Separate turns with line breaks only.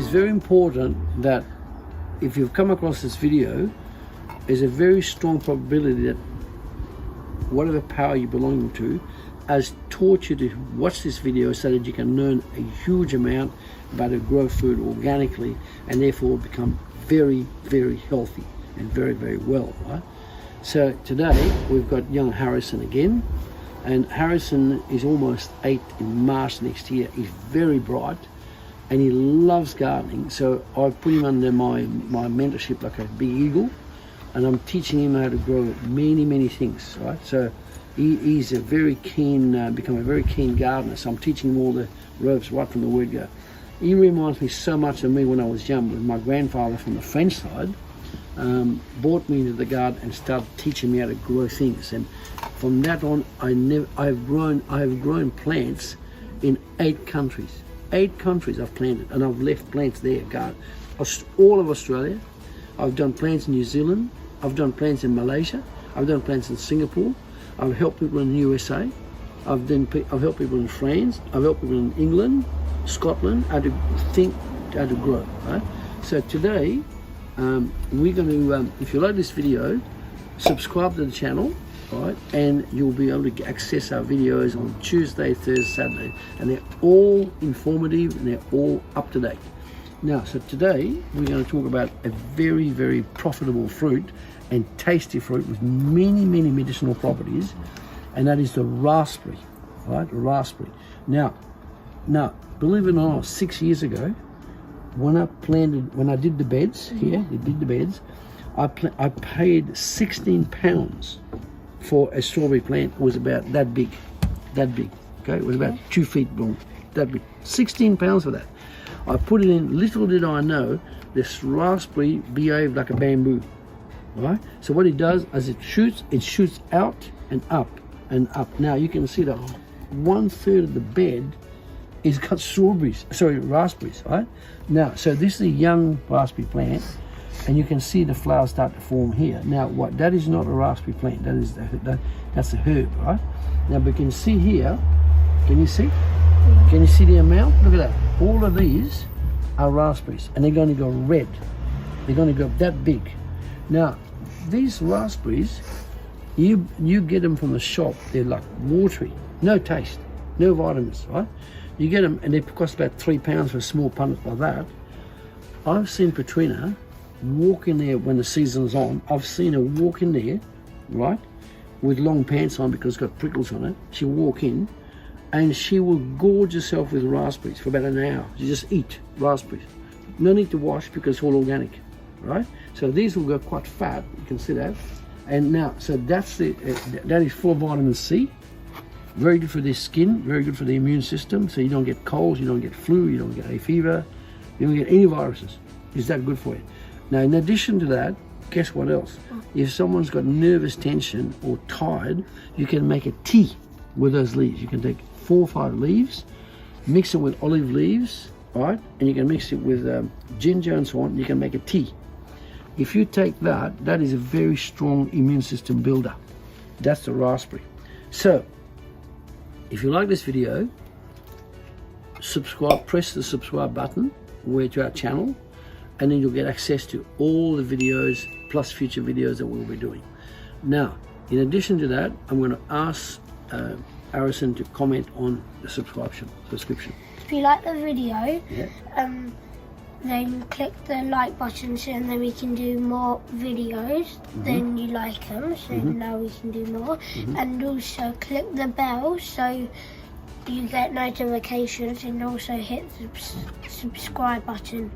it's very important that if you've come across this video, there's a very strong probability that whatever power you belong to has taught you to watch this video so that you can learn a huge amount about how to grow food organically and therefore become very, very healthy and very, very well, right? So today we've got young Harrison again, and Harrison is almost 8 in March next year. He's very bright and he loves gardening, so I've put him under my mentorship like a big eagle, and I'm teaching him how to grow many things, right? So he's a very keen, become a very keen gardener, so I'm teaching him all the ropes right from the word go. He reminds me so much of me when I was young, with my grandfather from the French side, brought me into the garden and started teaching me how to grow things. And from that on, I have grown plants in 8 countries. 8 countries I've planted, and I've left plants there, all of Australia. I've done plants in New Zealand. I've done plants in Malaysia. I've done plants in Singapore. I've helped people in the USA. I've helped people in France. I've helped people in England, Scotland, how to think, how to grow, right? So today, we're going to, if you like this video, subscribe to the channel, right? And you'll be able to access our videos on Tuesday, Thursday, Saturday, and they're all informative and they're all up to date. Now, so today we're going to talk about a very, very profitable fruit and tasty fruit with many medicinal properties, and that is the raspberry, right? Raspberry. Now, believe it or not, 6 years ago, when I did the beds here, I paid £16 for a strawberry plant. It was about that big, okay? It was about 2 feet long, that big. £16 for that. I put it in. Little did I know, this raspberry behaved like a bamboo, right? So what it does is it shoots out and up and up. Now you can see that 1/3 of the bed is got raspberries, right? Now, so this is a young raspberry plant, and you can see the flowers start to form here. Now, that is not a raspberry plant. That's a herb, right? Now, we can see here. Can you see? Can you see the amount? Look at that. All of these are raspberries, and they're going to go red. They're going to go that big. Now, these raspberries, you get them from the shop. They're like watery, no taste, no vitamins, right? You get them, and they cost about £3 for a small punnet like that. I've seen Katrina walk in there when the season's on. I've seen her walk in there, right, with long pants on because it's got prickles on it. She'll walk in, and she will gorge herself with raspberries for about an hour. You just eat raspberries. No need to wash because it's all organic, right? So these will go quite fat, you can see that. And now, so that is full of vitamin C. Very good for their skin, very good for the immune system, so you don't get colds, you don't get flu, you don't get hay fever, you don't get any viruses. It's that good for you. Now, in addition to that, guess what else? If someone's got nervous tension or tired, you can make a tea with those leaves. You can take 4 or 5 leaves, mix it with olive leaves, right? And you can mix it with ginger and so on. You can make a tea. If you take that is a very strong immune system builder. That's the raspberry. So, if you like this video, subscribe, press the subscribe button to our channel, and then you'll get access to all the videos plus future videos that we'll be doing. Now, in addition to that, I'm going to ask Harrison to comment on the subscription.
If you like the video, then click the like button, so then we can do more videos. Then you like them, so now we can do more. And also click the bell so you get notifications, and also hit the subscribe button.